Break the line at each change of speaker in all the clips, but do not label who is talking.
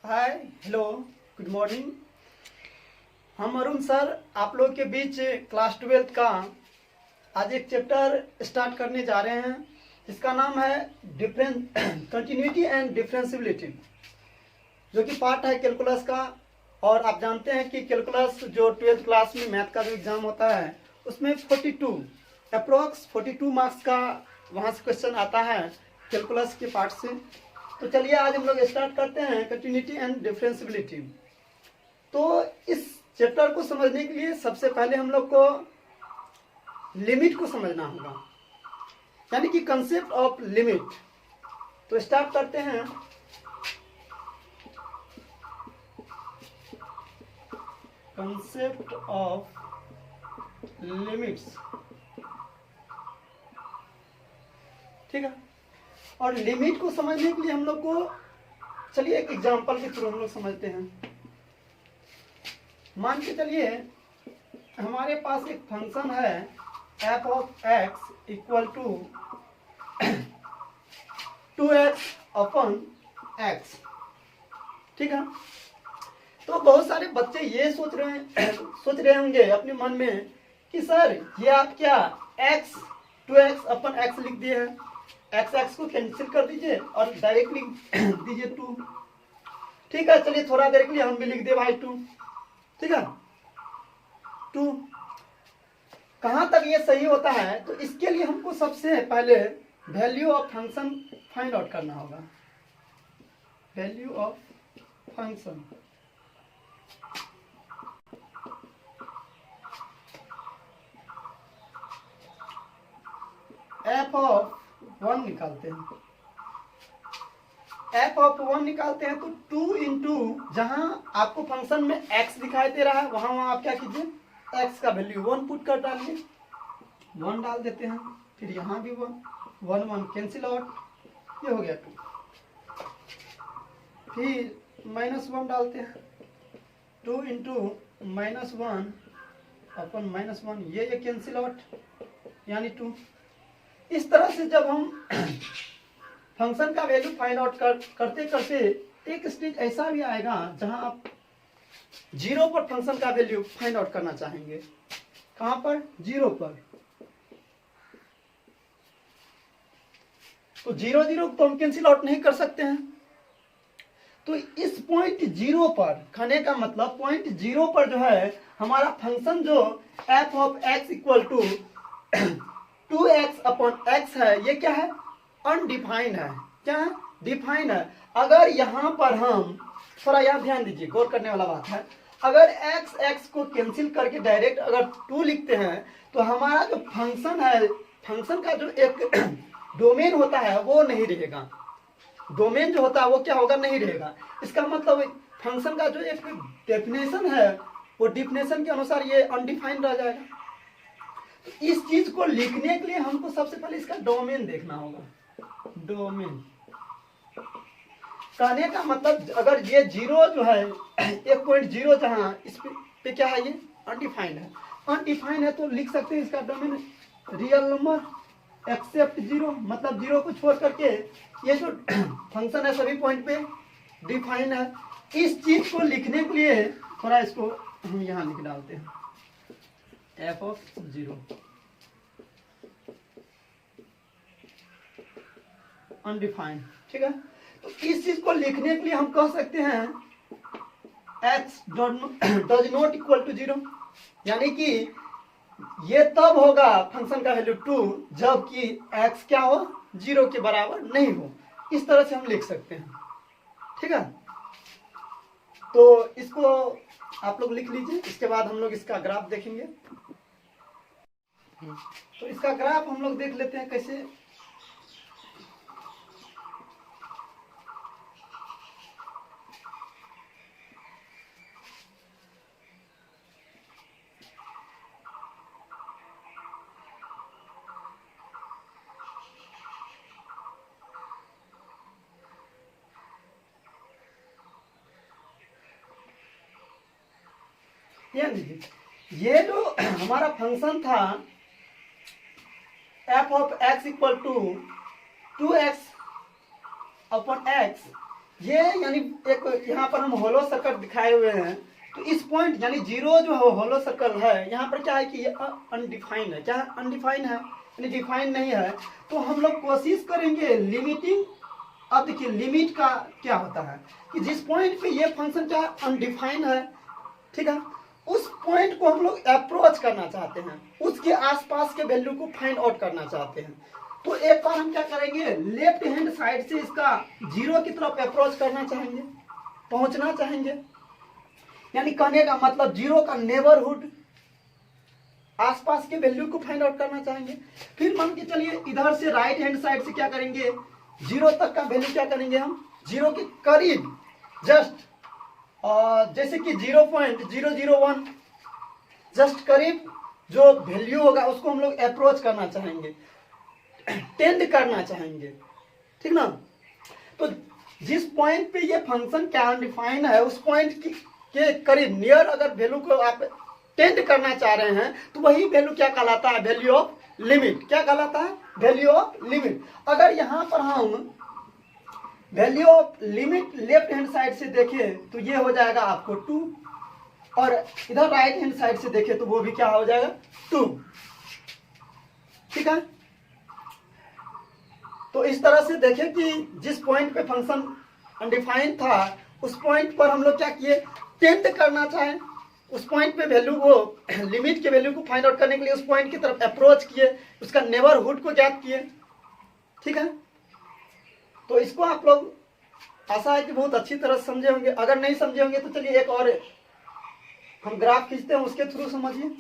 Hi hello good morning. हम Arun sir आप लोग के बीच क्लास 12 का आज एक चैप्टर स्टार्ट करने जा रहे हैं जिसका नाम है कंटिन्यूटी एंड डिफरेंशियबिलिटी, जो कि पार्ट है कैलकुलस का। और आप जानते हैं कि कैलकुलस जो 12th क्लास में मैथ का जो एग्जाम होता है उसमें 42 अप्रोक्स 42 मार्क्स का वहाँ से क्वेश्चन आता है कैलकुलस के पार्ट से। तो चलिए आज हम लोग स्टार्ट करते हैं कंटिन्यूटी एंड डिफरेंशियबिलिटी। तो इस चैप्टर को समझने के लिए सबसे पहले हम लोग को लिमिट को समझना होगा, यानी कि कंसेप्ट ऑफ लिमिट। तो स्टार्ट करते हैं। कंसेप्ट ऑफ लिमिट्स, ठीक है। और लिमिट को समझने के लिए हम लोग को चलिए एक एग्जांपल के थ्रू हम लोग समझते हैं। मान के चलिए हमारे पास एक फंक्शन है f of x equal to 2x upon x, ठीक है। तो बहुत सारे बच्चे ये सोच रहे होंगे अपने मन में कि सर ये आप क्या x 2x अपन x लिख दिए हैं, x को कैंसिल कर दीजिए और डायरेक्ट लिख दीजिए 2, ठीक है। चलिए थोड़ा देर के लिए हम भी लिख दे भाई 2, ठीक है 2। कहां तक ये सही होता है? तो इसके लिए हमको सबसे पहले value of function find out करना होगा। Value of function f of 1 निकालते हैं। f ऑफ 1 निकालते हैं तो 2 इंटू जहां आपको फंक्शन में x दिखाई दे रहा है वहां आप क्या कीजिए, x का वैल्यू 1 पुट कर डालिए, 1 डाल देते हैं। फिर यहाँ भी 1 1 कैंसिल आउट, ये हो गया 2। फिर -1 डालते हैं, 2 इंटू -1 अपन -1, ये कैंसिल आउट यानी 2। इस तरह से जब हम फंक्शन का वैल्यू फाइंड आउट करते करते एक स्टेज ऐसा भी आएगा जहां आप 0 पर फंक्शन का वैल्यू फाइंड आउट करना चाहेंगे। कहां पर? 0 पर। तो 0 0 तो हम कैंसिल आउट नहीं कर सकते हैं। तो इस पॉइंट 0 पर खाने का मतलब पॉइंट 0 पर जो है हमारा फंक्शन जो f of x equal to 2x upon x है, ये क्या है? अनडिफाइंड है। क्या है? डिफाइंड है। अगर यहां पर हम थोड़ा याद ध्यान दीजिए, गौर करने वाला बात है। अगर x को कैंसिल करके डायरेक्ट अगर 2 लिखते हैं तो हमारा जो फंक्शन है, फंक्शन का जो एक डोमेन होता है वो नहीं रहेगा। डोमेन जो होता है वो क्या होगा? नहीं रहेगा। इसका मतलब फंक्शन का जो एक डेफिनेशन है वो डेफिनेशन के अनुसार ये अनडिफाइंड रह जाएगा। तो इस चीज को लिखने के लिए हमको सबसे पहले इसका डोमेन देखना होगा। डोमेन कहने का मतलब अगर ये 0 जो है 1.0 जहां इस पे क्या है, ये अनडिफाइंड है। अनडिफाइंड है तो लिख सकते हैं इसका डोमेन रियल नंबर एक्सेप्ट 0, मतलब 0 को छोड़ करके ये जो फंक्शन है सभी पॉइंट पे डिफाइंड है। इस चीज को लिखने के लिए थोड़ा इसको हम यहां लिख डालते हैं f ऑफ 0 अनडिफाइंड, ठीक है। तो इस चीज को लिखने के लिए हम कह सकते हैं x does not equal to 0, यानी कि ये तब होगा फंक्शन का वैल्यू 2 जबकि x क्या हो, 0 के बराबर नहीं हो। इस तरह से हम लिख सकते हैं, ठीक है। तो इसको आप लोग लिख लीजिए, इसके बाद हम लोग इसका ग्राफ देखेंगे। तो इसका ग्राफ हम लोग देख लेते हैं कैसे। ये जो हमारा फंक्शन था f of x equal to 2x upon x, ये यानी एक यहाँ पर हम होलो सर्कल दिखाए हुए हैं, तो इस पॉइंट यानी जीरो जो होलो सर्कल है यहाँ पर क्या है कि ये अनडिफाइंड है। क्या अनडिफाइंड है यानी डिफाइन नहीं है। तो हम लोग कोशिश करेंगे लिमिटिंग। अब देखिए लिमिट का क्या होता है कि जिस पॉइंट पे ये फंक्शन क्या अनडिफाइंड है, ठीक है, उस पॉइंट को हम लोग अप्रोच करना चाहते हैं, उसके आसपास के वैल्यू को फाइंड आउट करना चाहते हैं। तो एक बार हम क्या करेंगे, लेफ्ट हैंड साइड से इसका जीरो की तरफ अप्रोच करना चाहेंगे, पहुंचना चाहेंगे, यानी कहने का मतलब जीरो का नेबरहुड, आसपास के वैल्यू को फाइंड आउट करना चाहेंगे। फिर मान के चलिए इधर से राइट हैंड साइड से क्या करेंगे, जीरो तक का वैल्यू क्या करेंगे हम, जीरो के करीब जस्ट जैसे कि 0.001 जस्ट करीब जो वैल्यू होगा उसको हम लोग अप्रोच करना चाहेंगे, टेंड करना चाहेंगे, ठीक ना। तो जिस पॉइंट पे ये फंक्शन क्या अनडिफाइंड है उस पॉइंट के करीब नियर अगर वैल्यू को आप टेंड करना चाह रहे हैं तो वही वैल्यू क्या कहलाता है, वैल्यू ऑफ लिमिट। क्या कहलाता है, वैल्यू ऑफ लिमिट। अगर यहां पर हम value of limit left hand side से देखें तो ये हो जाएगा आपको 2, और इधर राइट हैंड साइड से देखें तो वो भी क्या हो जाएगा 2, ठीक है। तो इस तरह से देखें कि जिस पॉइंट पे फंक्शन अनडिफाइंड था उस पॉइंट पर हम लोग क्या किए, टेंड करना चाहें, उस पॉइंट पे वैल्यू को लिमिट के वैल्यू को फाइंड आउट करने के लिए उस पॉइंट की तरफ अप्रोच किए, उसका नेबरहुड को ज्ञात किए, ठीक है। तो इसको आप लोग आशा है कि बहुत अच्छी तरह समझे होंगे। अगर नहीं समझे होंगे तो चलिए एक और हम ग्राफ खींचते हैं, उसके थ्रू समझिए।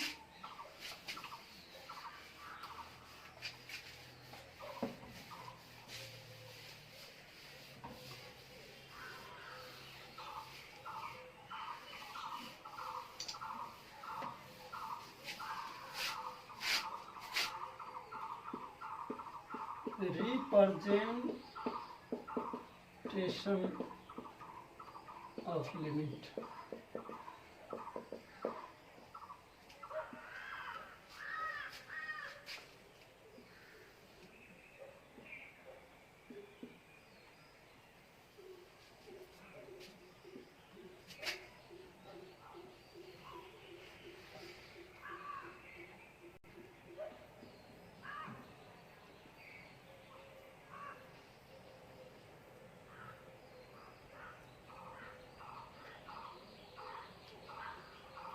Representation of limit.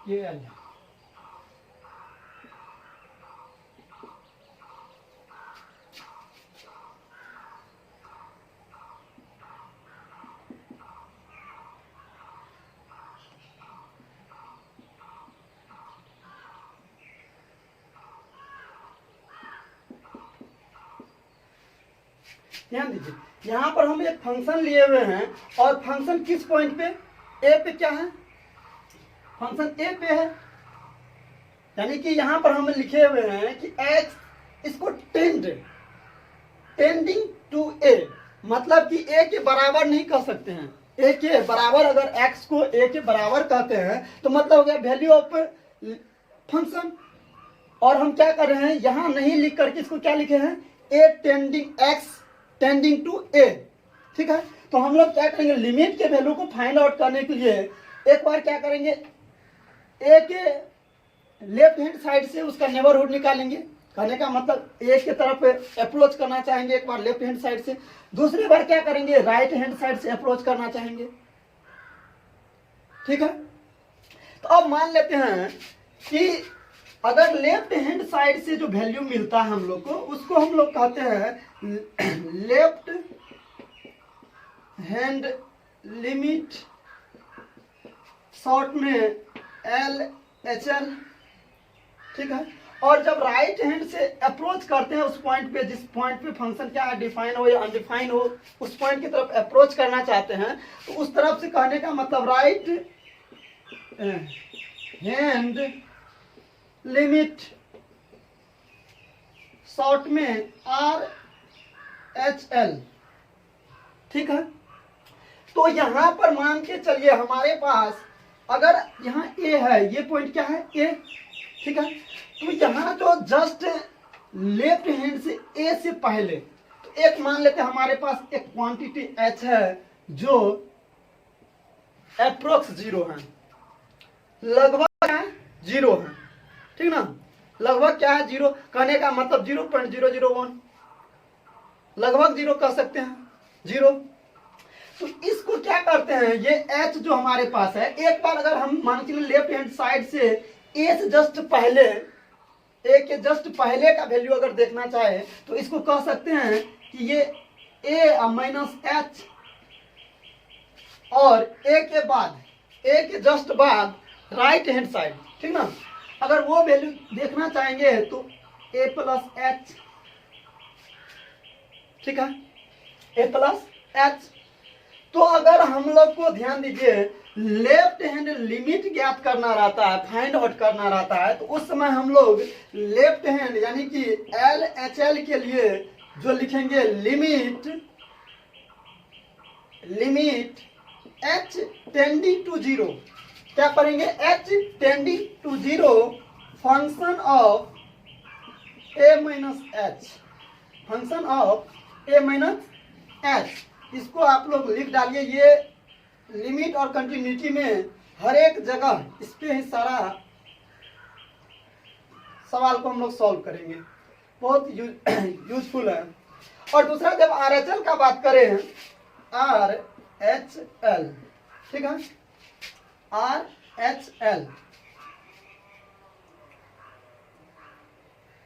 ये एल ध्यान दीजिए, यहां पर हम एक फंक्शन लिए हुए हैं और फंक्शन किस पॉइंट पे, ए पे क्या है, फंक्शन ए पे है। यानी कि यहां पर हम लिखे हुए हैं कि x इसको टेंडिंग टू ए, मतलब कि ए के बराबर नहीं कह सकते हैं। ए के बराबर अगर x को ए के बराबर कहते हैं तो मतलब हो गया वैल्यू ऑफ फंक्शन। और हम क्या कर रहे हैं, यहां नहीं लिख करके इसको क्या लिखे हैं, a tending x tending to a, ठीक है। तो हम लोग क्या करेंगे, लिमिट के वैल्यू को फाइंड आउट करने के लिए एक बार क्या करेंगे, ए के लेफ्ट हैंड साइड से उसका नेबरहुड निकालेंगे। कहने का मतलब ए के तरफ अप्रोच करना चाहेंगे एक बार लेफ्ट हैंड साइड से, दूसरी बार क्या करेंगे, राइट हैंड साइड से अप्रोच करना चाहेंगे, ठीक है। तो अब मान लेते हैं कि अगर लेफ्ट हैंड साइड से जो वैल्यू मिलता है हम लोग को, उसको हम लोग कहते हैं लेफ्ट हैंड लिमिट, शॉर्ट में LHL, ठीक है। और जब राइट हैंड से अप्रोच करते हैं उस पॉइंट पे, जिस पॉइंट पे फंक्शन क्या है, डिफाइन हो या अनडिफाइन हो, उस पॉइंट की तरफ अप्रोच करना चाहते हैं, तो उस तरफ से कहने का मतलब राइट हैंड लिमिट, शॉर्ट में RHL, ठीक है। तो यहां पर मान के चलिए हमारे पास अगर यहाँ ए है, ये पॉइंट क्या है, ए, ठीक है। तो यहाँ जो जस्ट लेफ्ट हैंड से ए से पहले, तो एक मान लेते हैं हमारे पास एक क्वांटिटी h है जो अप्रोक्स 0 है, लगभग क्या है 0 है, ठीक ना। लगभग क्या है 0, कहने का मतलब 0.001, लगभग 0 कह सकते हैं 0। तो इसको क्या करते हैं, ये h जो हमारे पास है, एक बार अगर हम मान के लेफ्ट हैंड साइड से a से जस्ट पहले, a के जस्ट पहले का वैल्यू अगर देखना चाहे तो इसको कह सकते हैं कि ये a माइनस h, और a के बाद, a के जस्ट बाद राइट हैंड साइड, ठीक ना। अगर वो वैल्यू देखना चाहेंगे तो a प्लस h, ठीक है, a प्लस h। तो अगर हम लोग को ध्यान दीजिए लेफ्ट हैंड लिमिट ज्ञात करना रहता है, फाइंड आउट करना रहता है, तो उस समय हम लोग लेफ्ट हैंड यानी कि LHL के लिए जो लिखेंगे लिमिट h टेंडिंग टू 0, क्या करेंगे h tending to 0 function of a minus h, function of a minus h। इसको आप लोग लिख डालिए, ये लिमिट और कंटिन्यूटी में हर एक जगह इस पे ही सारा सवाल को हम लोग सॉल्व करेंगे, बहुत यूजफुल है। और दूसरा जब RHL का बात करें, RHL, ठीक है,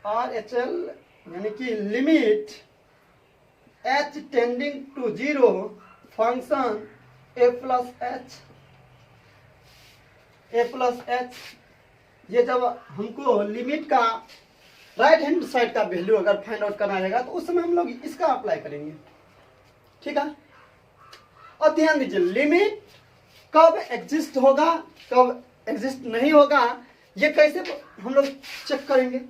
RHL यानी कि limit h tending to 0 function a plus h। ये जब हमको लिमिट का राइट हैंड साइड का वैल्यू अगर फाइंड आउट करना रहेगा तो उस समय हम लोग इसका अप्लाई करेंगे, ठीक है। और ध्यान दीजिए लिमिट कब एग्जिस्ट होगा, कब एग्जिस्ट नहीं होगा, ये कैसे हम लोग चेक करेंगे।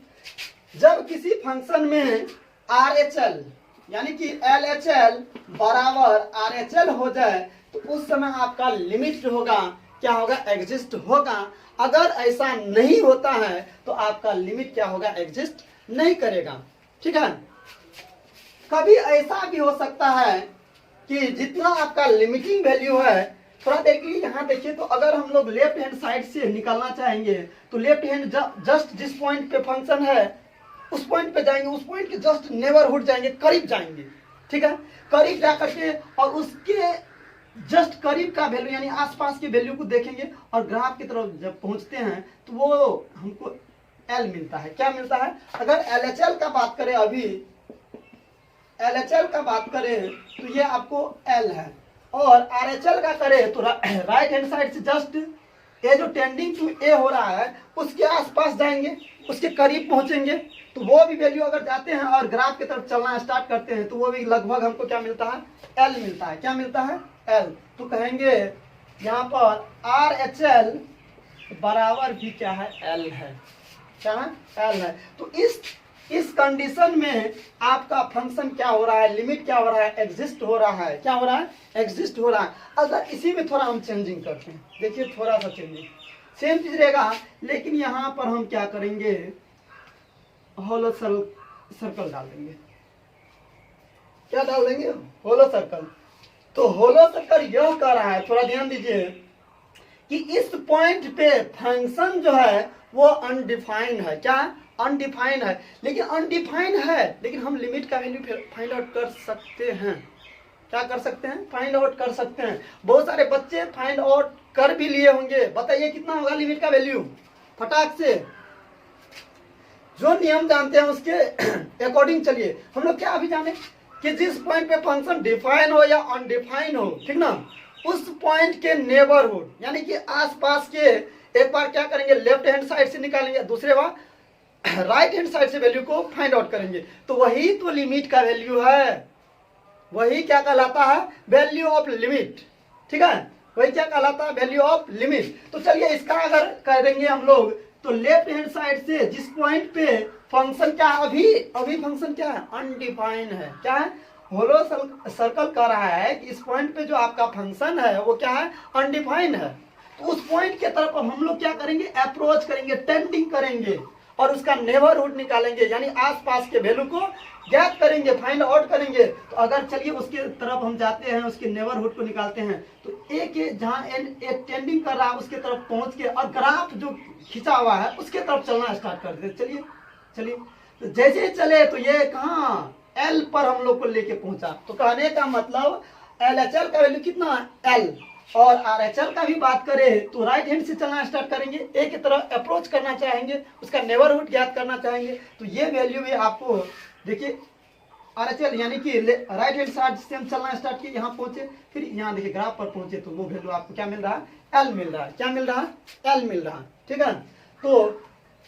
जब किसी फंक्शन में RHL यानी कि LHL बराबर RHL हो जाए तो उस समय आपका लिमिट होगा, क्या होगा, एग्जिस्ट होगा। अगर ऐसा नहीं होता है तो आपका लिमिट क्या होगा, एग्जिस्ट नहीं करेगा, ठीक है। कभी ऐसा भी हो सकता है कि जितना आपका लिमिटिंग वैल्यू है, थोड़ा देर के लिए यहाँ देखिए, तो अगर हम लोग लेफ्ट हैंड साइड से निकालना चाहेंगे तो लेफ्ट हैंड जस्ट जिस पॉइंट पे फंक्शन है उस पॉइंट पे जाएंगे, उस पॉइंट के जस्ट नेबरहुड जाएंगे, करीब जाएंगे, ठीक है। करीब जा करके और उसके जस्ट करीब का वैल्यू यानी आसपास के वैल्यू को देखेंगे और ग्राफ की तरफ जब पहुंचते हैं तो वो हमको L मिलता है। क्या मिलता है, अगर LHL का बात करें, अभी LHL का बात करें तो ये आपको L है, और RHL का करें तो राइट हैंड साइड से जस्ट ये जो टेंडिंग टू A हो रहा है उसके आसपास जाएंगे, उसके करीब पहुंचेंगे, तो वो भी वैल्यू अगर जाते हैं और ग्राफ की तरफ चलना स्टार्ट करते हैं तो वो भी लगभग हमको क्या मिलता है, L मिलता है। क्या मिलता है, L। तो कहेंगे यहाँ पर RHL बराबर भी क्या है, L है, क्या है, L है। तो इस कंडीशन में आपका फंक्शन क्या हो रहा है, लिमिट क्या हो रहा है, एग्जिस्ट हो रहा है। क्या हो रहा है, एग्जिस्ट हो रहा है। अगर इसी में थोड़ा हम चेंजिंग करते हैं, देखिए थोड़ा सा चेंजिंग, सेम चीज रहेगा, लेकिन यहाँ पर हम क्या करेंगे, होलो सर्कल डाल देंगे। क्या डाल देंगे, होलो सर्कल। तो होलो सर्कल यह कह रहा है, थोड़ा ध्यान दीजिए, कि इस पॉइंट पे फंक्शन जो है वो अनडिफाइंड है। क्या अनडिफाइंड है, लेकिन अनडिफाइंड है, लेकिन हम लिमिट का वैल्यू फाइंड आउट कर सकते हैं। क्या कर सकते हैं, फाइंड आउट कर सकते हैं। बहुत सारे बच्चे फाइंड आउट कर भी लिए होंगे। बताइए कितना होगा लिमिट का वैल्यू, फटाक से जो नियम जानते हैं उसके अकॉर्डिंग चलिए। हम लोग क्या अभी जाने कि जिस पॉइंट पे फंक्शन डिफाइन हो या अनडिफाइन हो, ठीक ना, उस पॉइंट के नेबरहुड यानी कि आसपास के, एक बार क्या करेंगे, लेफ्ट हैंड साइड से निकालेंगे, दूसरे बार राइट हैंड साइड से वैल्यू को फाइंड आउट करेंगे। तो वही तो लिमिट का वैल्यू है, वही क्या कहलाता है, वैल्यू ऑफ लिमिट, ठीक है, वही क्या कहलाता है, वैल्यू ऑफ लिमिट। तो चलिए इसका अगर करेंगे हम लोग, तो लेफ्ट हैंड साइड से जिस पॉइंट पे फंक्शन क्या है, अभी फंक्शन क्या है, अनडिफाइंड है। क्या है, होलो सर्कल कह रहा है कि इस पॉइंट पे जो आपका फंक्शन है वो क्या है, अनडिफाइंड है। तो उस पॉइंट के तरफ हम लोग क्या करेंगे, अप्रोच करेंगे, टेंडिंग करेंगे। और उसका नेबरहुड निकालेंगे, यानी आसपास के वैल्यू को ज्ञात करेंगे, फाइंड आउट करेंगे। तो अगर चलिए उसके तरफ हम जाते हैं, उसके नेबरहुड को निकालते हैं, तो ए के जहाँ टेंडिंग कर रहा है उसके तरफ पहुंच के और ग्राफ जो खिंचा हुआ है उसके तरफ चलना स्टार्ट कर देते। चलिए चलिए, तो जैसे चले तो ये कहाँ एल पर हम लोग को लेके पहुंचा। तो कहने का मतलब LHL का वैल्यू कितना है L, और RHL का भी बात करें तो राइट हैंड से चलना स्टार्ट करेंगे, ए की तरफ अप्रोच करना चाहेंगे, उसका नेबरहुड ज्ञात करना चाहेंगे। तो ये वैल्यू भी आपको देखिए RHL यानी कि राइट हैंड साइड से हम चलना स्टार्ट किए, यहाँ पहुंचे, फिर यहाँ देखिए ग्राफ पर पहुंचे, तो वो वैल्यू आपको क्या मिल रहा है L मिल रहा है। क्या मिल रहा है L मिल रहा है, ठीक है। तो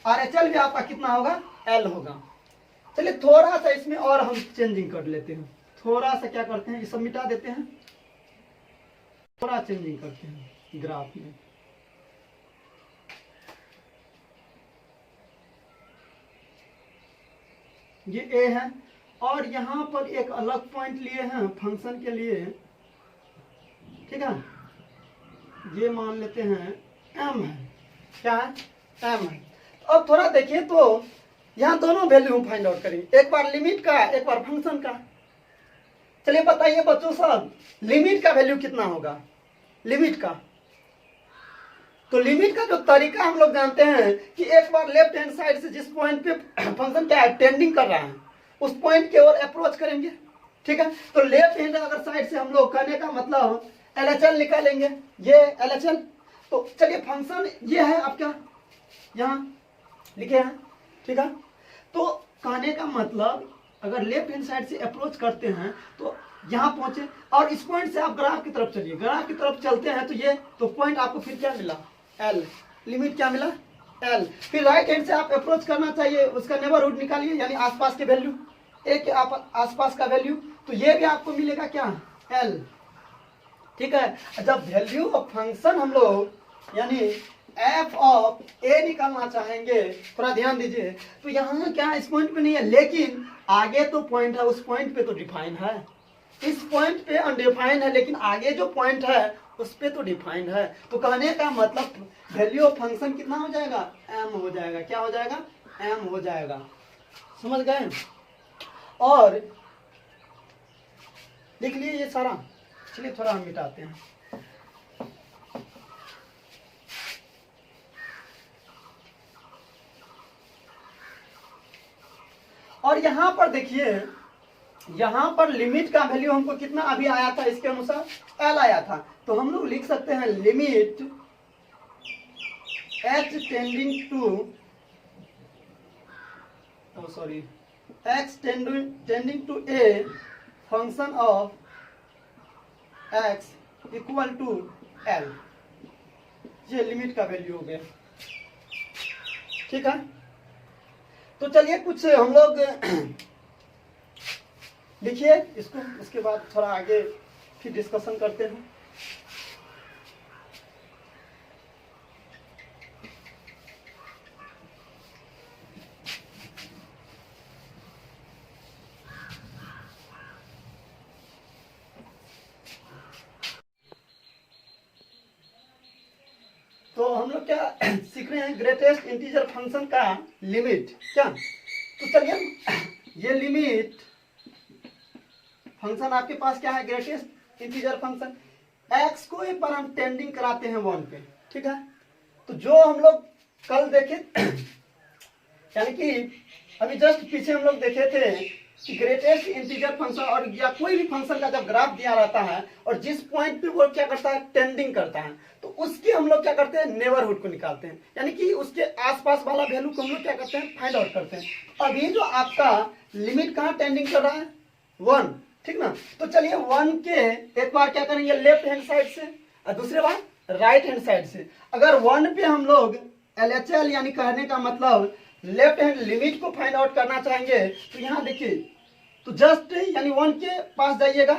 RHL भी आपका कितना होगा L होगा। चलिए थोड़ा सा इसमें और हम चेंजिंग कर लेते हैं, थोड़ा सा क्या करते हैं, ये सब मिटा देते हैं, थोड़ा चेंजिंग करते हैं ग्राफ में। ये ए है और यहां पर एक अलग पॉइंट लिए हैं फंक्शन के लिए, ठीक है। ये मान लेते हैं m है, क्या है m है। तो अब थोड़ा देखिए, तो यहाँ दोनों वैल्यू हम फाइंड आउट करेंगे, एक बार लिमिट का, एक बार फंक्शन का। चलिए बताइए बच्चों सब, लिमिट का वैल्यू कितना होगा लिमिट का। तो लिमिट का जो तरीका हम लोग जानते हैं कि एक बार लेफ्ट हैंड साइड से जिस पॉइंट पे फंक्शन क्या है टेंडिंग कर रहा है उस पॉइंट की ओर अप्रोच करेंगे, ठीक है। तो लेफ्ट हैंड अगर साइड से हम लोग करने का मतलब LHL निकालेंगे, ये LHL। तो चलिए फंक्शन ये है आपका, यहाँ लिखे हैं, ठीक है। तो कहने का मतलब अगर लेफ्ट हैंड साइड से अप्रोच करते हैं तो यहाँ पहुंचे और इस पॉइंट से आप ग्राफ की तरफ चलिए, ग्राफ की तरफ चलते हैं तो ये तो पॉइंट आपको फिर क्या मिला L, लिमिट क्या मिला L। फिर राइट हैंड से आप अप्रोच करना चाहिए, उसका नेबरहुड निकालिए, यानी आसपास के वैल्यू, ए के आसपास का वैल्यू, तो ये भी आपको मिलेगा क्या L, ठीक है। जब वैल्यू ऑफ फंक्शन हम लोग यानी f ऑफ a निकालना चाहेंगे, थोड़ा ध्यान दीजिए, तो यहाँ क्या इस पॉइंट पे नहीं है, लेकिन आगे तो पॉइंट है, उस पॉइंट पे तो डिफाइन है, इस पॉइंट पे अनडिफाइन है, लेकिन आगे जो पॉइंट है उस पे तो डिफाइन है। तो कहने का मतलब वैल्यू ऑफ फंक्शन कितना हो जाएगा m हो जाएगा। क्या हो जाएगा m हो जाएगा, समझ गए। और लिख लिए ये सारा, चलिए थोड़ा हम मिटाते हैं। और यहां पर देखिए, यहां पर लिमिट का वैल्यू हमको कितना अभी आया था, इसके अनुसार L आया था। तो हम लोग लिख सकते हैं limit h tending to x tending to a function of x equal to L, ये लिमिट का वैल्यू हो गया, ठीक है। तो चलिए कुछ हम लोग लिखिए इसको, उसके बाद थोड़ा आगे फिर डिस्कशन करते हैं। तो हम लोग क्या सीख रहे हैं, ग्रेटेस्ट इंटीजर फंक्शन का लिमिट क्या। तो चलिए ये लिमिट फंक्शन आपके पास क्या है, ग्रेटेस्ट इंटीजर फंक्शन, x को एक बार हम टेंडिंग कराते हैं 1 पे, ठीक है। तो जो हम लोग कल देखे यानी कि अभी जस्ट पीछे हम लोग देखे थे कि ग्रेटेस्ट इंटीजर फंक्शन और या कोई भी फंक्शन का जब ग्राफ दिया रहता है और जिस पॉइंट पे वो क्या करता है टेंडिंग करता है, तो उसके हम लोग क्या करते हैं नेबरहुड को निकालते हैं, यानी कि उसके आसपास वाला वैल्यू को हम लोग क्या करते हैं फाइंड आउट करते हैं। अभी जो आपका लिमिट कहाँ टेंडिंग कर रहा है 1, ठीक ना। तो चलिए 1 के एक बार क्या करेंगे लेफ्ट हैंड साइड से और दूसरे बार राइट हैंड साइड से। अगर 1 पे हम लोग LHL यानी कहने का मतलब लेफ्ट हैंड लिमिट को फाइंड आउट करना चाहेंगे, तो यहाँ देखिए, तो जस्ट यानी 1 के पास जाइएगा,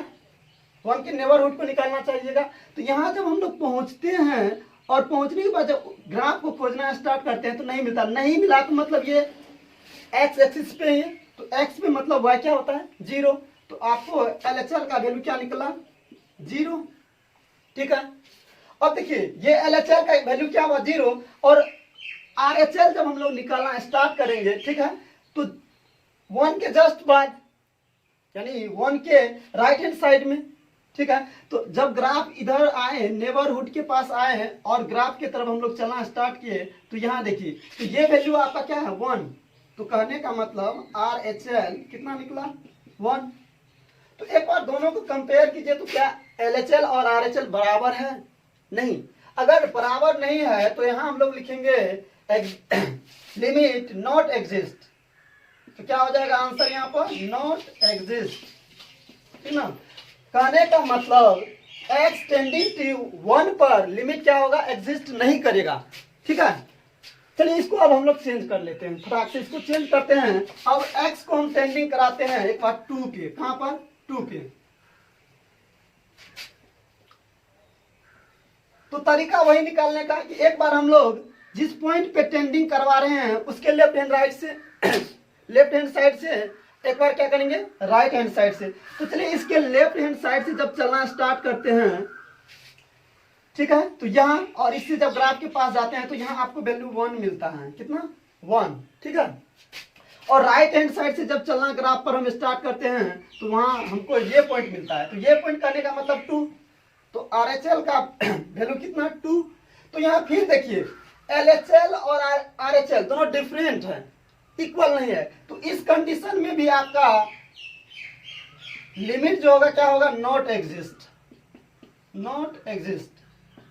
1 के नेबरहुड को निकालना चाहिएगा। तो यहाँ जब हम लोग पहुंचते हैं और पहुंचने के बाद जब ग्राफ को खोजना स्टार्ट करते हैं तो नहीं मिलता, नहीं मिला तो मतलब ये x एक्सिस पे है, तो x पे मतलब y क्या होता है 0, तो आपको LHL का वैल्यू क्या निकला 0, ठीक है। अब देखिए ये LHL का वैल्यू क्या हुआ 0 और RHL जब हम लोग निकालना स्टार्ट करेंगे, ठीक है, तो 1 के जस्ट बाद यानी 1 के राइट हैंड साइड में, ठीक है, तो जब ग्राफ इधर आए, नेबरहुड के पास आए हैं और ग्राफ की तरफ हम लोग चलना स्टार्ट किए, तो यहाँ देखिए, तो ये वैल्यू आपका क्या है 1, तो कहने का मतलब RHL कितना निकला 1। तो एक बार दोनों को कंपेयर कीजिए, तो क्या LHL और RHL बराबर है? नहीं। अगर बराबर नहीं है तो यहाँ हम लोग लिखेंगे लिमिट नॉट एग्जिस्ट, तो क्या हो जाएगा आंसर यहाँ पर नॉट एग्जिस्ट, ठीक ना। कहने का मतलब x टेंडिंग टू 1 पर लिमिट क्या होगा, एग्जिस्ट नहीं करेगा, ठीक है। चलिए इसको अब हम लोग चेंज कर लेते हैं, फटाक से इसको चेंज करते हैं। अब x को हम टेंडिंग कराते हैं एक बार 2 पे, कहां पर 2 पे। तो तरीका वही निकालने का कि एक बार हम लोग जिस पॉइंट पे टेंडिंग करवा रहे हैं उसके लेफ्ट हैंड राइट से लेफ्ट हैंड साइड से एक बार क्या करेंगे राइट हैंड साइड से। तो चलिए इसके लेफ्ट हैंड साइड से जब चलना स्टार्ट करते हैं, ठीक है, तो यहाँ और इससे जब ग्राफ के पास जाते हैं तो यहाँ आपको वैल्यू 1 मिलता है, कितना 1, ठीक है। और राइट हैंड साइड से जब चलना ग्राफ पर हम स्टार्ट करते हैं तो वहां हमको ये पॉइंट मिलता है, तो ये पॉइंट करने का मतलब 2, तो RHL का वैल्यू कितना 2। तो यहाँ फिर देखिए LHL और RHL दोनों डिफरेंट है, इक्वल नहीं है, तो इस कंडीशन में भी आपका लिमिट जो होगा क्या होगा नॉट एग्जिस्ट, नॉट एग्जिस्ट,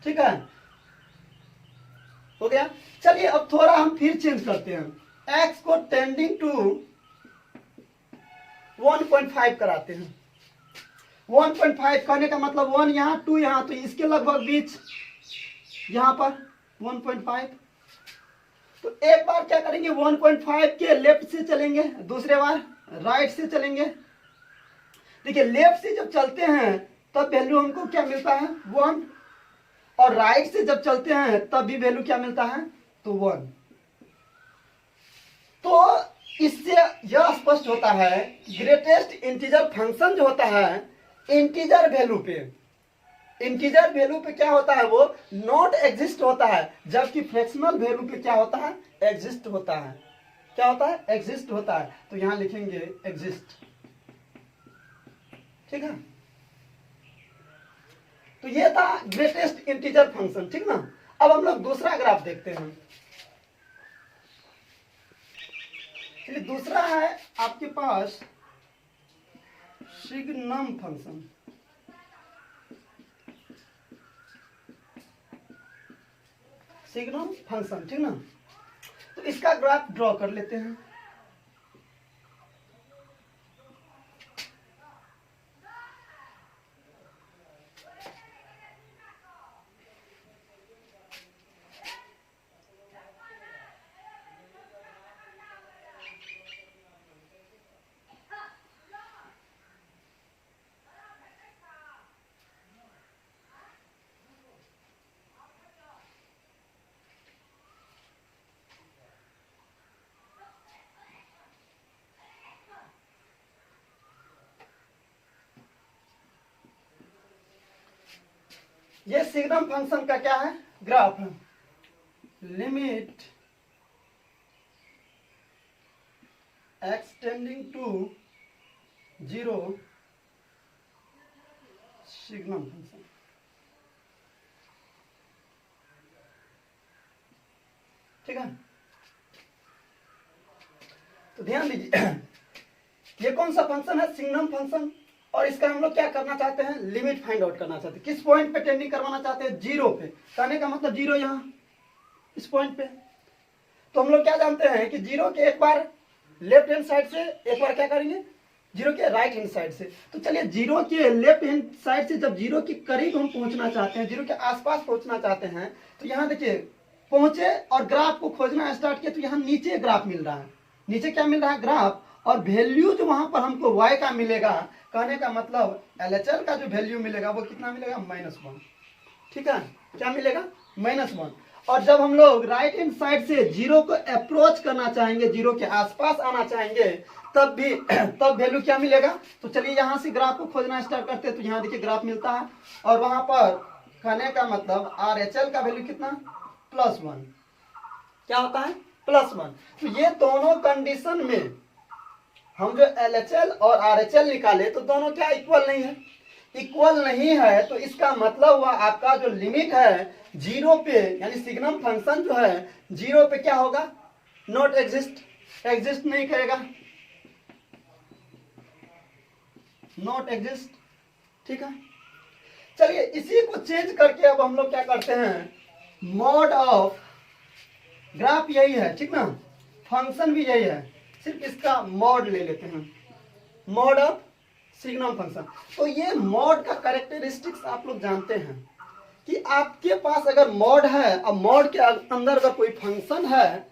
ठीक है, हो गया। चलिए अब थोड़ा हम फिर चेंज करते हैं, x को टेंडिंग टू 1.5 कराते हैं। 1.5 करने का मतलब 1 यहाँ 2 यहाँ, तो इसके लगभग बीच यहाँ पर 1.5। तो एक बार क्या करेंगे 1.5 के लेफ्ट से चलेंगे, दूसरे बार राइट से चलेंगे। देखिए लेफ्ट से जब चलते हैं तब वैल्यू हमको क्या मिलता है 1, और राइट से जब चलते हैं तब भी वैल्यू क्या मिलता है तो 1। तो इससे यह स्पष्ट होता है कि ग्रेटेस्ट इंटीजर फंक्शन जो होता है इंटीजर वैल्यू पे क्या होता है वो नॉट एग्जिस्ट होता है, जबकि फ्रैक्शनल वैल्यू पे क्या होता है एग्जिस्ट होता है। क्या होता है एग्जिस्ट होता है, तो यहां लिखेंगे एग्जिस्ट, ठीक है। तो ये था ग्रेटेस्ट इंटीजर फंक्शन, ठीक ना। अब हम लोग दूसरा ग्राफ देखते हैं। चलिए दूसरा है आपके पास सिग्नम फंक्शन। सिग्नम फंक्शन, ठीक ना। तो इसका ग्राफ ड्रॉ कर लेते हैं। ये सिग्नम फंक्शन का क्या है ग्राफ है, limit x tending to 0 signum function, ठीक है। तो ध्यान दीजिए ये कौन सा फंक्शन है सिग्नम फंक्शन, और इसका हम लोग क्या करना चाहते हैं लिमिट फाइंड आउट करना चाहते हैं। किस पॉइंट पे टेंडिंग करवाना चाहते हैं 0 पे, कहने का मतलब 0 यहाँ इस पॉइंट पे। तो हम लोग क्या जानते हैं कि 0 के एक बार लेफ्ट हैंड साइड से, एक बार क्या करेंगे 0 के राइट हैंड साइड से। तो चलिए 0 के लेफ्ट हैंड साइड से जब 0 के करीब हम पहुंचना चाहते हैं, 0 के आसपास पहुंचना चाहते हैं, तो यहाँ देखिए पहुंचे और ग्राफ को खोजना स्टार्ट किया, तो यहाँ नीचे ग्राफ मिल रहा है, नीचे क्या मिल रहा है ग्राफ, और वैल्यू जो वहां पर हमको y का मिलेगा, कहने का मतलब LHL का जो वैल्यू मिलेगा वो कितना मिलेगा -1, ठीक है, क्या मिलेगा -1। और जब हम लोग राइट हैंड साइड से 0 को अप्रोच करना चाहेंगे, 0 के आसपास आना चाहेंगे, तब वैल्यू क्या मिलेगा। तो चलिए यहां से ग्राफ को खोजना स्टार्ट करते हैं, तो यहाँ देखिए ग्राफ मिलता है, और वहां पर कहने का मतलब RHL का वैल्यू कितना +1, क्या होता है +1। तो ये दोनों कंडीशन में हम जो LHL और RHL निकाले तो दोनों क्या इक्वल नहीं है, इक्वल नहीं है। तो इसका मतलब हुआ आपका जो लिमिट है 0 पे, यानी सिग्नम फंक्शन जो है 0 पे क्या होगा, नॉट एग्जिस्ट, एग्जिस्ट नहीं करेगा, नॉट एग्जिस्ट। ठीक है, चलिए इसी को चेंज करके अब हम लोग क्या करते हैं, मॉड ऑफ ग्राफ यही है, ठीक ना, फंक्शन भी यही है, सिर्फ इसका मॉड ले लेते हैं, मॉड ऑफ सिग्नम फंक्शन। तो ये मॉड का कैरेक्टरिस्टिक्स आप लोग जानते हैं कि आपके पास अगर मॉड है, अब मॉड के अंदर अगर कोई फंक्शन है,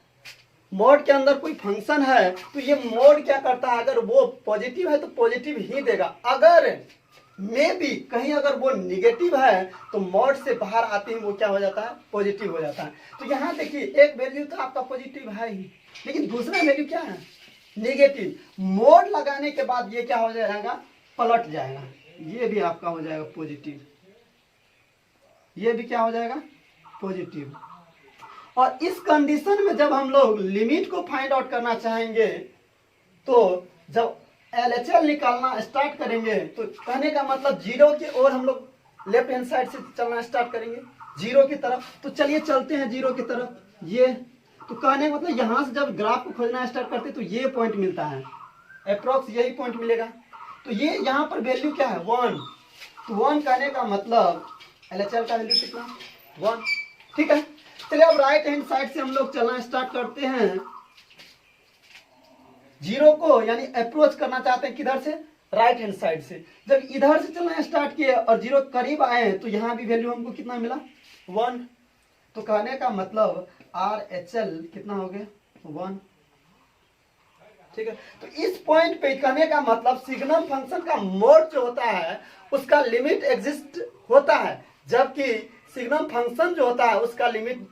मॉड के अंदर कोई फंक्शन है, तो ये मॉड क्या करता है, अगर वो पॉजिटिव है तो पॉजिटिव ही देगा, अगर में भी कहीं अगर वो निगेटिव है तो मॉड से बाहर आते ही वो क्या हो जाता है, पॉजिटिव हो जाता है। तो यहाँ देखिए एक वैल्यू तो आपका पॉजिटिव है ही, लेकिन दूसरा वैल्यू क्या है, नेगेटिव। मोड लगाने के बाद ये क्या हो जाएगा, पलट जाएगा, ये भी आपका हो जाएगा पॉजिटिव, ये भी क्या हो जाएगा पॉजिटिव। और इस कंडीशन में जब हम लोग लिमिट को फाइंड आउट करना चाहेंगे तो जब LHL निकालना स्टार्ट करेंगे तो कहने का मतलब 0 की ओर हम लोग लेफ्ट हैंड साइड से चलना स्टार्ट करेंगे 0 की तरफ। तो चलिए चलते हैं 0 की तरफ, ये तो कहने का मतलब यहां से जब ग्राफ को खोजना स्टार्ट करते तो ये पॉइंट मिलता है, अप्रोक्स यही पॉइंट मिलेगा। तो ये यहाँ पर वैल्यू क्या है 1, तो 1 कहने का मतलब LHL का वैल्यू कितना 1। ठीक है, चलिए अब राइट हैंड साइड से हम लोग चलना स्टार्ट करते हैं, 0 को यानी अप्रोच करना चाहते हैं किधर से, राइट हैंड साइड से। जब इधर से चलना स्टार्ट किए और 0 करीब आए तो यहाँ भी वैल्यू हमको कितना मिला 1। तो कहने का मतलब RHL कितना हो गया 1। ठीक है, तो इस पॉइंट पे कहने का मतलब सिग्नम फंक्शन का मोड जो होता है उसका लिमिट एग्जिस्ट होता है, जबकि सिग्नम फंक्शन जो होता है उसका लिमिट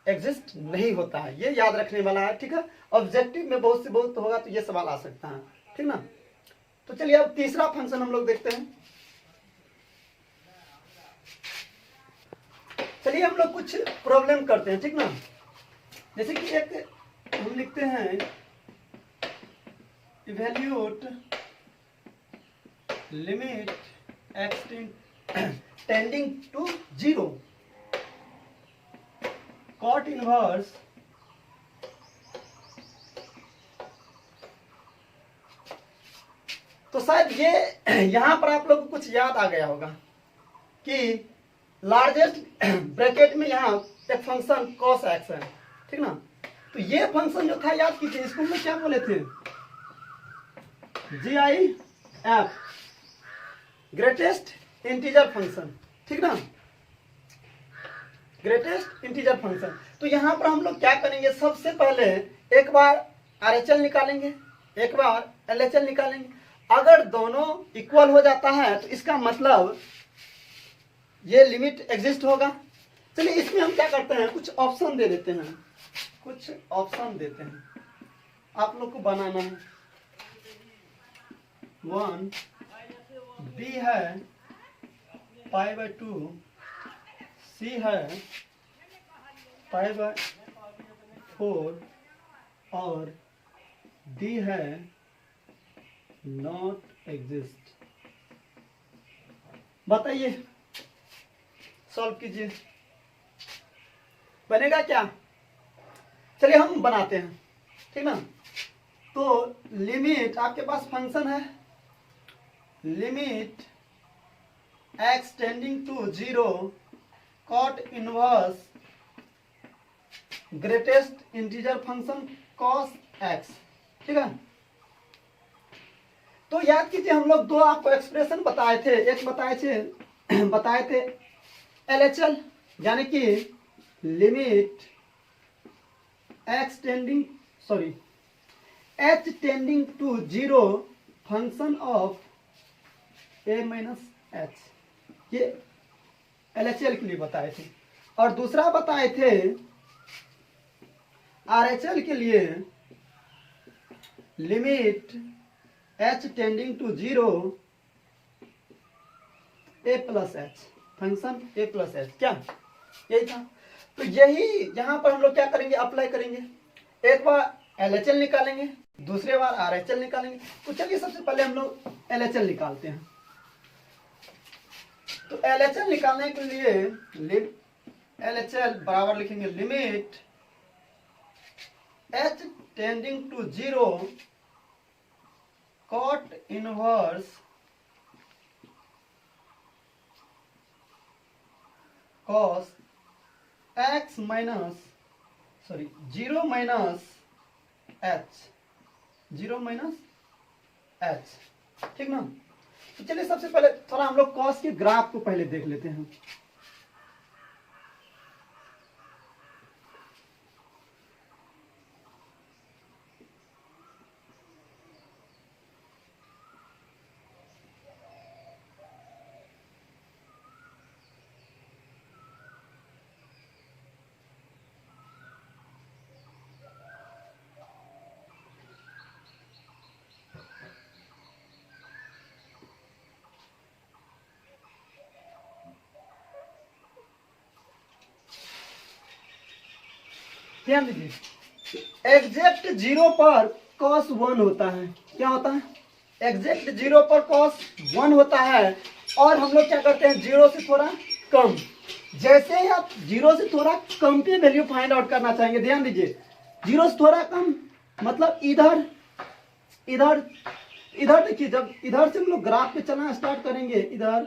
एग्जिस्ट नहीं होता है। ये याद रखने वाला है। ठीक है, ऑब्जेक्टिव में बहुत से बहुत होगा तो ये सवाल आ सकता है, ठीक ना। तो चलिए अब तीसरा फंक्शन हम लोग देखते हैं। चलिए हम लोग कुछ प्रॉब्लम करते हैं, ठीक ना। जैसे कि एक हम लिखते हैं evaluate limit x tending to 0 cot inverse तो शायद ये यहां पर आप लोग को कुछ याद आ गया होगा कि लार्जेस्ट ब्रैकेट में यहां एक फंक्शन cos x है, ठीक ना। तो ये फंक्शन जो था याद कीजिए, इसको हम क्या बोले थे, GIF ग्रेटेस्ट इंटीजर फंक्शन, ठीक ना, ग्रेटेस्ट इंटीजर फंक्शन। तो यहां पर हम लोग क्या करेंगे, सबसे पहले एक बार RHL निकालेंगे, एक बार LHL निकालेंगे। अगर दोनों इक्वल हो जाता है तो इसका मतलब ये लिमिट एग्जिस्ट होगा। चलिए इसमें हम क्या करते हैं, कुछ ऑप्शन दे देते हैं, कुछ ऑप्शन देते हैं, आप लोग को बनाना है। 1 B है π/2, C है π/4 और D है नॉट एग्जिस्ट। बताइए, सॉल्व कीजिए, बनेगा क्या। चलिए हम बनाते हैं, ठीक ना। तो लिमिट आपके पास फंक्शन है, limit x tending to 0 cot inverse greatest integer function cos x, ठीक है। तो याद कीजिए हम लोग दो आपको एक्सप्रेशन बताए थे, एक बताए थे LHL यानी कि limit h tending to 0 function of a minus h, ये LHL के लिए बताए थे। और दूसरा बताए थे RHL के लिए limit h tending to 0 a plus h, function a plus h, क्या यही था। तो यही यहाँ पर हम लोग क्या करेंगे, अप्लाई करेंगे। एक बार LHL निकालेंगे, दूसरे बार RHL निकालेंगे। तो चलिए सबसे पहले हम लोग LHL निकालते हैं। तो LHL निकालने के लिए LHL बराबर लिखेंगे limit H tending to 0 cot inverse cos x minus 0 minus h, 0 minus h, ठीक ना। तो चलिए सबसे पहले थोड़ा हम लोग कॉस के ग्राफ को पहले देख लेते हैं। ध्यान दीजिए, एग्जैक्ट 0 पर cos 1 होता है। क्या होता है, एग्जैक्ट 0 पर cos 1 होता है। और हम लोग क्या करते हैं, 0 से थोड़ा कम। जैसे ही आप 0 से थोड़ा कम पे वैल्यू फाइंड आउट करना चाहेंगे, ध्यान दीजिए, 0 से थोड़ा कम मतलब इधर इधर इधर देखिए, जब इधर से हम लोग ग्राफ पे चलना स्टार्ट करेंगे इधर,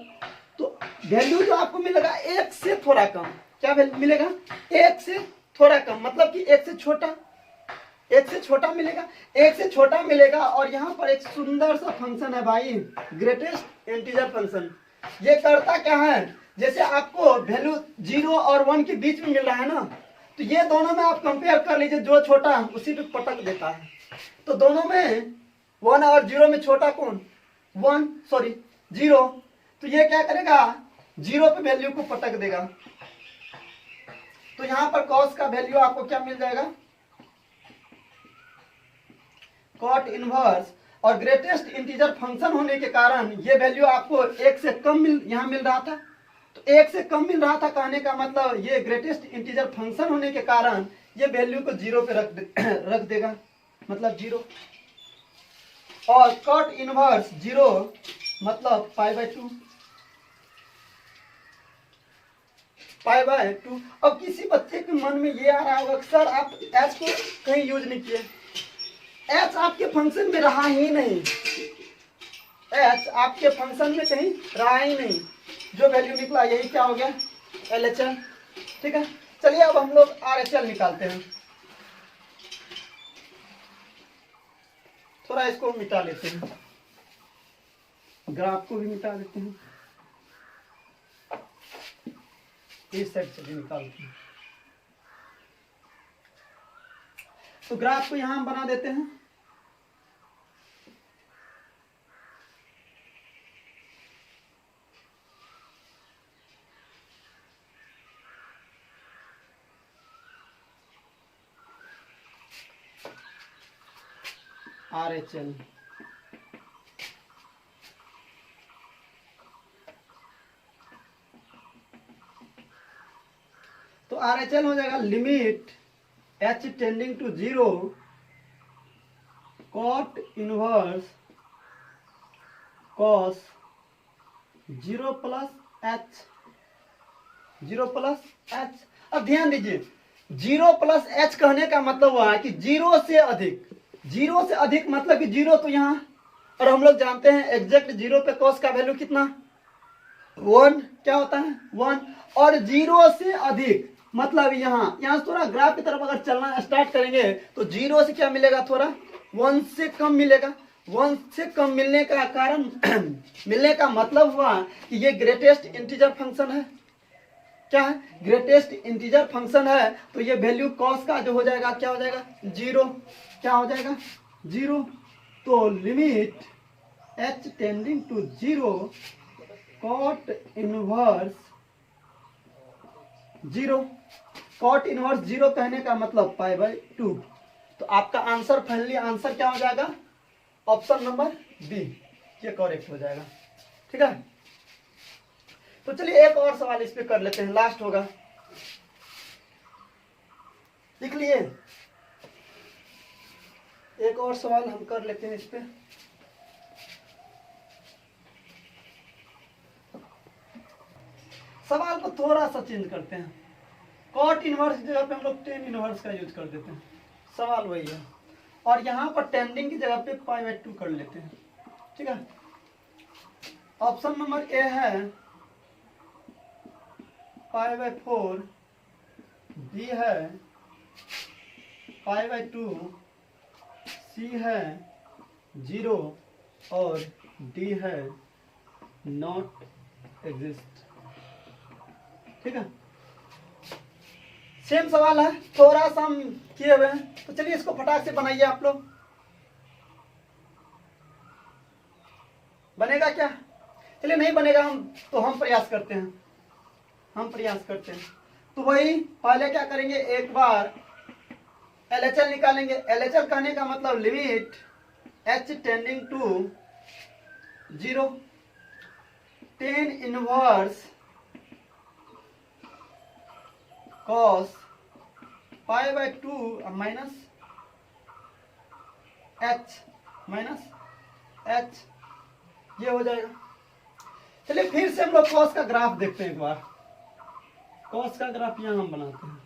तो वैल्यू जो आपको मिलेगा 1 से थोड़ा कम। क्या वैल्यू मिलेगा, 1 से थोड़ा कम, मतलब कि 1 से छोटा, 1 से छोटा मिलेगा, 1 से छोटा मिलेगा। और यहाँ पर एक सुंदर सा फंक्शन है भाई, ग्रेटेस्ट इंटीजर फंक्शन। ये करता क्या है, जैसे आपको वैल्यू 0 और 1 के बीच में मिल रहा है ना, तो ये दोनों में आप कंपेयर कर लीजिए, जो छोटा उसी पे पटक देता है। तो दोनों में 1 और 0 में छोटा कौन, 0। तो ये क्या करेगा, 0 पे वैल्यू को पटक देगा। तो यहां पर cos का वैल्यू आपको क्या मिल जाएगा, cot इनवर्स। और ग्रेटेस्ट इंटीजर फंक्शन होने के कारण ये वैल्यू आपको 1 से कम यहां मिल रहा था। तो 1 से कम मिल रहा था, कहने का मतलब ये ग्रेटेस्ट इंटीजर फंक्शन होने के कारण ये वैल्यू को 0 पे रख देगा, मतलब 0। और cot इनवर्स 0 मतलब π/2, π/2। अब किसी बच्चे के मन में ये आ रहा होगा, सर आप h को कहीं यूज नहीं किए, h आपके फंक्शन में रहा ही नहीं, h आपके फंक्शन में कहीं रहा ही नहीं। जो वैल्यू निकला यही क्या हो गया, LHL। ठीक है, चलिए अब हम लोग RHL निकालते हैं। थोड़ा इसको मिटा लेते हैं, ग्राफ को भी मिटा देते हैं, इस साइड से भी निकालते हैं। तो ग्राफ को यहां हम बना देते हैं। RHL तो RHL हो जाएगा limit H tending to 0 cot inverse cos 0 plus h, 0 plus h। अब ध्यान दीजिए, 0 प्लस h कहने का मतलब हुआ है कि 0 से अधिक, 0 से अधिक मतलब कि 0 तो यहाँ, और हम लोग जानते हैं एग्जैक्ट 0 पे cos का वैल्यू कितना, 1। क्या होता है, 1। और 0 से अधिक मतलब यहाँ से थोड़ा ग्राफ की तरफ अगर चलना स्टार्ट करेंगे तो 0 से क्या मिलेगा, थोड़ा 1 से कम मिलेगा। 1 से कम मिलने का कारण मिलने का मतलब हुआ कि ये ग्रेटेस्ट इंटीजर फंक्शन है। क्या है, ग्रेटेस्ट इंटीजर फंक्शन है। तो ये वैल्यू cos का जो हो जाएगा, क्या हो जाएगा, 0। क्या हो जाएगा, 0। तो limit h tending to 0 cot inverse 0, cot inverse 0 कहने का मतलब π/2। तो आपका आंसर, फाइनली आंसर क्या हो जाएगा, ऑप्शन नंबर बी, ये करेक्ट हो जाएगा। ठीक है, तो चलिए एक और सवाल इस पे कर लेते हैं, लास्ट होगा। लिख लिए। एक और सवाल हम कर लेते हैं इस पे। सवाल को थोड़ा सा चेंज करते हैं, कॉट इनवर्स की जगह पे हम लोग टेन इनवर्स का यूज कर देते हैं, सवाल वही है। और यहाँ पर टेंडिंग की जगह पे पाई/2 कर लेते हैं, ठीक है। ऑप्शन नंबर ए है पाई/4, बी है पाई/2, सी है 0 और डी है नॉट एग्जिस्ट, ठीक है। सेम सवाल है, थोड़ा सा हम किए हुए हैं, तो चलिए इसको फटाक से बनाइए आप लोग। बनेगा क्या? चलिए नहीं बनेगा हम प्रयास करते हैं, तो वही पहले क्या करेंगे, एक बार LHL निकालेंगे। LHL कहने का मतलब limit h tending to 0, tan inverse cos पाई/2 माइनस h, ये हो जाएगा। चलिए फिर से हम लोग cos का ग्राफ देखते हैं एक बार। cos का ग्राफ यहां हम बनाते हैं।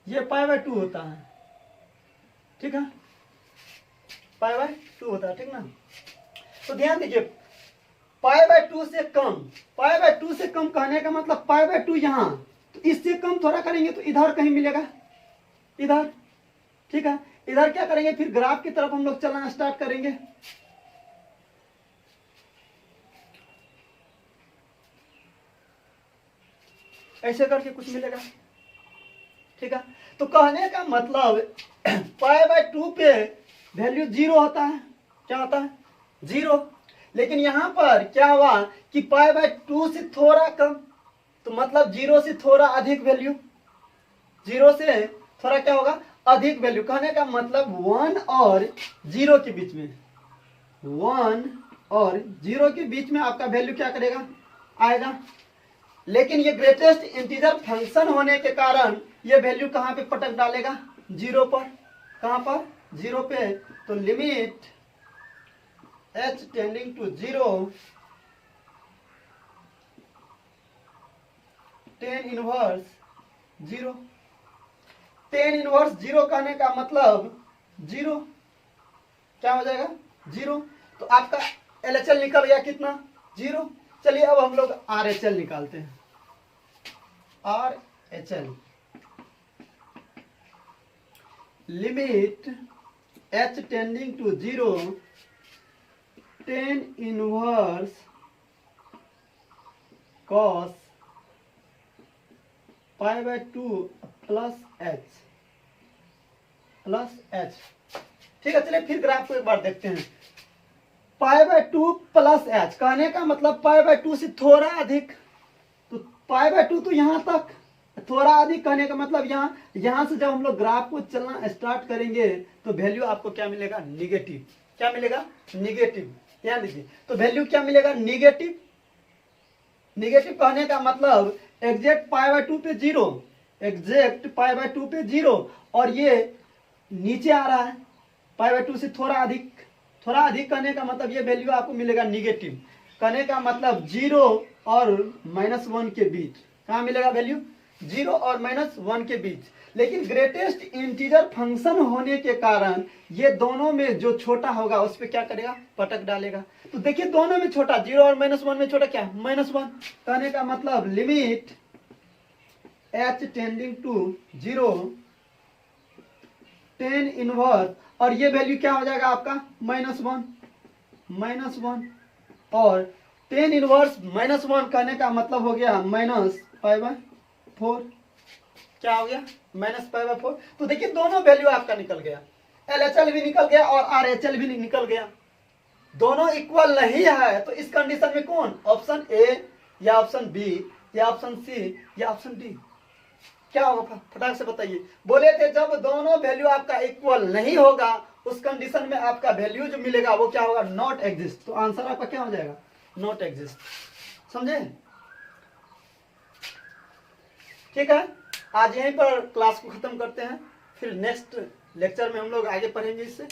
ये पाई/2 होता है, ठीक है, पाई/2 होता है, ठीक ना। तो ध्यान दीजिए, पाई/2 से कम कहने का मतलब पाई/2 यहाँ, तो इससे कम थोड़ा करेंगे तो इधर कहीं मिलेगा, इधर, ठीक है। इधर क्या करेंगे, फिर ग्राफ की तरफ हम लोग चलना स्टार्ट करेंगे। ऐसे करके कुछ मिलेगा, ठीक है। तो कहने का मतलब पाई/2 पे वैल्यू 0 होता है, क्या होता है 0। लेकिन यहां पर क्या हुआ कि पाई/2 से थोड़ा कम, तो मतलब 0 से थोड़ा अधिक वैल्यू, 0 से थोड़ा क्या होगा, अधिक वैल्यू। कहने का मतलब 1 और 0 के बीच में, 1 और 0 के बीच में आपका वैल्यू क्या करेगा, आएगा। लेकिन ये ग्रेटेस्ट इंटीजर फंक्शन होने के कारण ये वैल्यू कहां पे पटक डालेगा, 0 पर। कहां पर, 0 पे। तो limit h tending to 0, tan inverse 0, tan inverse 0 कहने का मतलब 0, क्या हो जाएगा 0। तो आपका LHL निकल गया कितना, 0। चलिए अब हम लोग RHL निकालते हैं। RHL limit h tending to 0, tan inverse cos पाई/2 प्लस h, ठीक है। चलिए फिर ग्राफ को एक बार देखते हैं। पाई/2 प्लस h कहने का मतलब पाई/2 से थोड़ा अधिक, तो पाई/2 तो यहां तक, थोड़ा अधिक कहने का मतलब यहां से जब हम लोग ग्राफ को चलना स्टार्ट करेंगे तो वैल्यू आपको क्या मिलेगा, निगेटिव। क्या मिलेगा, निगेटिव। ध्यान दीजिए, तो वैल्यू क्या मिलेगा, निगेटिव। निगेटिव कहने का मतलब एग्जैक्ट पाई/2 पे 0, एग्जैक्ट पाई/2 पे 0, और ये नीचे आ रहा है पाई/2 से थोड़ा अधिक। थोड़ा अधिक कहने का मतलब ये वैल्यू आपको मिलेगा निगेटिव। कहने का मतलब 0 और -1 के बीच, कहाँ मिलेगा वैल्यू, 0 और -1 के बीच। लेकिन ग्रेटेस्ट इंटीजर फंक्शन होने के कारण ये दोनों में जो छोटा होगा उस पर क्या करेगा, पटक डालेगा। तो देखिए दोनों में छोटा, 0 और -1 में छोटा क्या, -1। कहने का मतलब limit h tending to 0, tan inverse, और ये वैल्यू क्या हो जाएगा आपका, -1, और टेन इनवर्स -1 कहने का मतलब हो गया -पाई/4। क्या हो गया, -पाई/4। तो देखिए दोनों वैल्यू आपका निकल गया, LHL भी निकल गया और RHL भी निकल गया। दोनों इक्वल नहीं है, तो इस कंडीशन में कौन, ऑप्शन ए या ऑप्शन बी या ऑप्शन सी या ऑप्शन डी, क्या होगा, फटाक से बताइए। बोले थे जब दोनों वैल्यू आपका इक्वल नहीं होगा उस कंडीशन में आपका वैल्यू जो मिलेगा वो क्या होगा, नॉट एग्जिस्ट। तो आंसर आपका क्या हो जाएगा, नॉट एग्जिस्ट। समझे? ठीक है, आज यहीं पर क्लास को खत्म करते हैं, फिर नेक्स्ट लेक्चर में हम लोग आगे पढ़ेंगे इससे।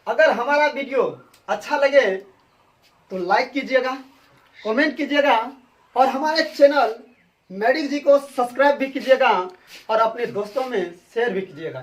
अगर हमारा वीडियो अच्छा लगे तो लाइक कीजिएगा, कमेंट कीजिएगा और हमारे चैनल मेडिक जी को सब्सक्राइब भी कीजिएगा और अपने दोस्तों में शेयर भी कीजिएगा।